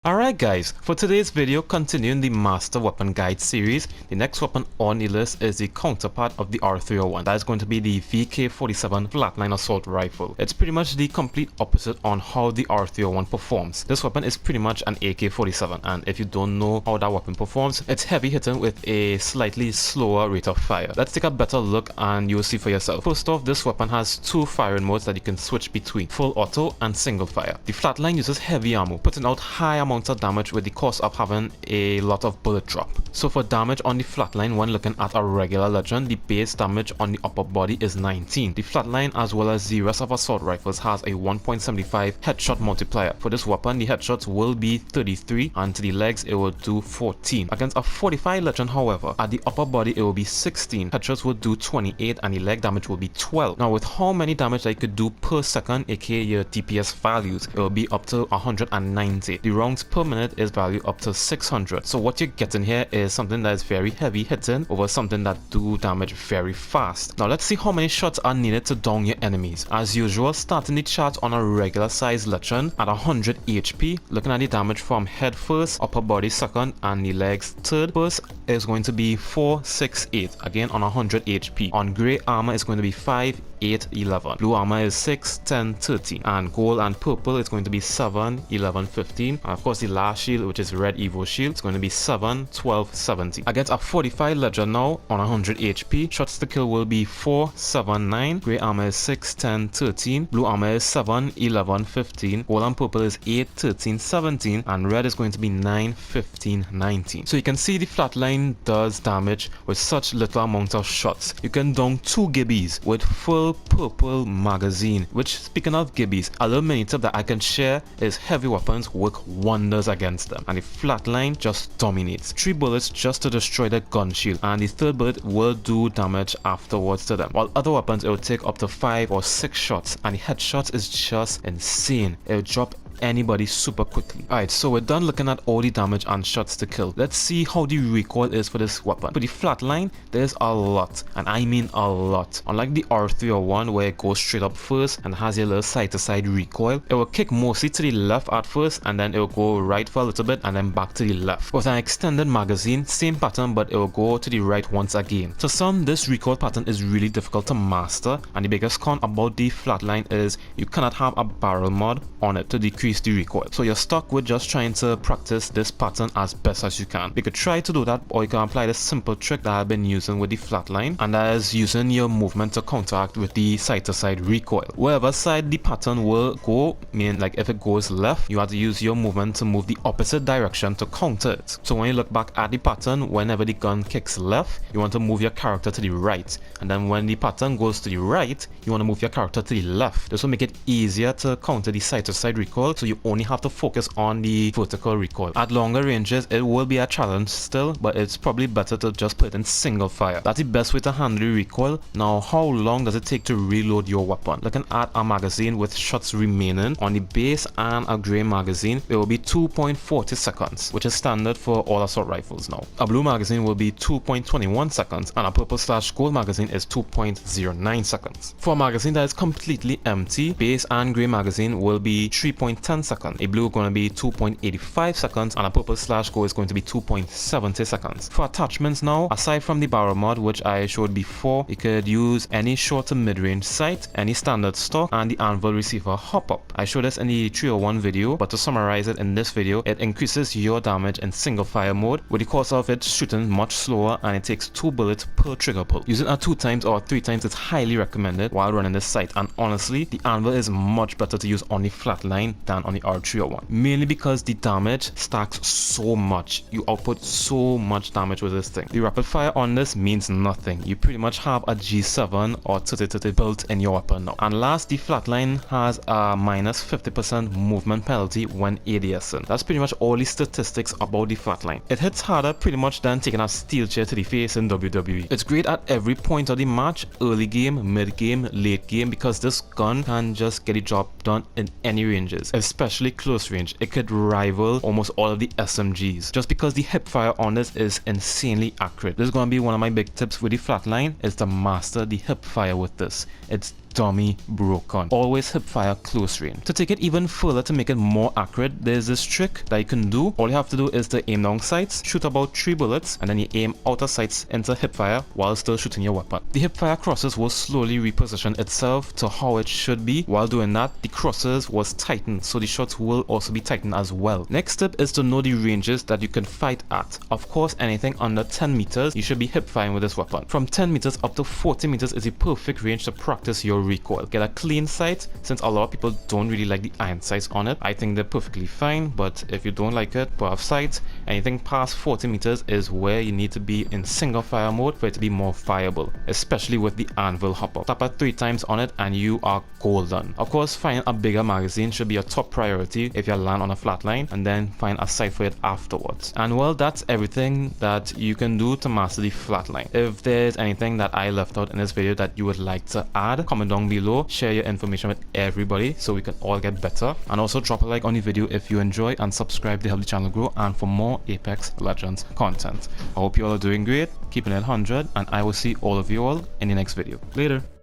Alright guys, for today's video, continuing the Master Weapon Guide series, the next weapon on the list is the counterpart of the R301. That is going to be the VK47 Flatline Assault Rifle. It's pretty much the complete opposite on how the R301 performs. This weapon is pretty much an AK-47, and if you don't know how that weapon performs, it's heavy hitting with a slightly slower rate of fire. Let's take a better look and you'll see for yourself. First off, this weapon has two firing modes that you can switch between, full auto and single fire. The Flatline uses heavy ammo, putting out high amounts of damage with the cost of having a lot of bullet drop. So for damage on the Flatline, when looking at a regular legend, the base damage on the upper body is 19. The Flatline, as well as the rest of assault rifles, has a 1.75 headshot multiplier. For this weapon, the headshots will be 33 and to the legs it will do 14. Against a 45 legend, however, at the upper body it will be 16. Headshots will do 28 and the leg damage will be 12. Now with how many damage I could do per second, aka your DPS values, it will be up to 190. The rounds per minute is valued up to 600. So what you're getting here is something that is very heavy hitting over something that do damage very fast. Now let's see how many shots are needed to down your enemies. As usual, starting the chart on a regular size legend at 100 HP, looking at the damage from head first, upper body second, and the legs third. First is going to be 4, 6, 8, again on 100 HP. On grey armor is going to be 5, 8, 11. Blue armor is 6, 10, 13. And gold and purple is going to be 7, 11, 15. And of course the last shield, which is red Evo shield, is going to be 7, 12, 17. Against a 45 legend now on 100 HP, shots to kill will be 4, 7, 9. Grey armor is 6, 10, 13. Blue armor is 7, 11, 15. Gold and purple is 8, 13, 17. And red is going to be 9, 15, 19. So you can see the Flatline does damage with such little amount of shots. You can down 2 gibbies with full purple magazine, which, speaking of gibbies, a little mini tip that I can share is heavy weapons work wonders against them, and the Flatline just dominates. 3 bullets just to destroy the gun shield, and the third bullet will do damage afterwards to them, while other weapons it will take up to 5 or 6 shots, and the headshots is just insane. It will drop anybody super quickly. Alright, so we're done looking at all the damage and shots to kill. Let's see how the recoil is for this weapon. For the Flatline, there's a lot, and I mean a lot. Unlike the R301 where it goes straight up first and has a little side to side recoil, it will kick mostly to the left at first and then it will go right for a little bit and then back to the left. With an extended magazine, same pattern, but it will go to the right once again. To some, this recoil pattern is really difficult to master, and the biggest con about the Flatline is you cannot have a barrel mod on it to decrease the recoil. So you're stuck with just trying to practice this pattern as best as you can. You could try to do that, or you can apply the simple trick that I've been using with the Flatline, and that is using your movement to counteract with the side to side recoil. Wherever side the pattern will go, meaning like if it goes left, you have to use your movement to move the opposite direction to counter it. So when you look back at the pattern, whenever the gun kicks left, you want to move your character to the right, and then when the pattern goes to the right, you want to move your character to the left. This will make it easier to counter the side to side recoil, so you only have to focus on the vertical recoil. At longer ranges, it will be a challenge still, but it's probably better to just put it in single fire. That's the best way to handle the recoil. Now, how long does it take to reload your weapon? Looking at a magazine with shots remaining on the base and a grey magazine, it will be 2.40 seconds, which is standard for all assault rifles now. A blue magazine will be 2.21 seconds, and a purple/gold magazine is 2.09 seconds. For a magazine that is completely empty, base and grey magazine will be 3.10 seconds. A blue is going to be 2.85 seconds, and a purple/gold is going to be 2.70 seconds. For attachments now, aside from the barrel mod, which I showed before, you could use any short to mid-range sight, any standard stock, and the anvil receiver hop-up. I showed this in the 301 video, but to summarize it in this video, it increases your damage in single fire mode, with the cost of it shooting much slower, and it takes 2 bullets per trigger pull. Using it 2 times or 3 times is highly recommended while running this sight, and honestly, the anvil is much better to use on the Flatline than on the R301, mainly because the damage stacks so much. You output so much damage with this thing. The rapid fire on this means nothing. You pretty much have a G7 or 30 built in your weapon now. And last, the Flatline has a minus 50% movement penalty when ADSing. That's pretty much all the statistics about the Flatline. It hits harder pretty much than taking a steel chair to the face in WWE. It's great at every point of the match, early game, mid game, late game, because this gun can just get the job done in any ranges, especially close range. It could rival almost all of the SMGs just because the hip fire on this is insanely accurate. This is going to be one of my big tips with the Flatline, is to master the hip fire with this. It's dummy broken. Always hip fire close range. To take it even further, to make it more accurate, there's this trick that you can do. All you have to do is to aim down sights, shoot about 3 bullets, and then you aim outer sights into hip fire while still shooting your weapon. The hip fire crosses will slowly reposition itself to how it should be. While doing that, the crosses was tightened, so the shots will also be tightened as well. Next step is to know the ranges that you can fight at. Of course, anything under 10 meters, you should be hip firing with this weapon. From 10 meters up to 40 meters is the perfect range to practice your recoil. Get a clean sight, since a lot of people don't really like the iron sights on it. I think they're perfectly fine, but if you don't like it, put off sights. Anything past 40 meters is where you need to be in single fire mode for it to be more fireable, especially with the anvil hopper. Tap it 3 times on it and you are golden. Of course, finding a bigger magazine should be your top priority if you land on a flatline, and then find a sight for it afterwards. And well, that's everything that you can do to master the flatline. If there's anything that I left out in this video that you would like to add, comment down below, share your information with everybody so we can all get better, and also drop a like on the video if you enjoy, and subscribe to help the channel grow and for more Apex Legends content. I hope you all are doing great, keeping it 100, and I will see all of you all in the next video. Later.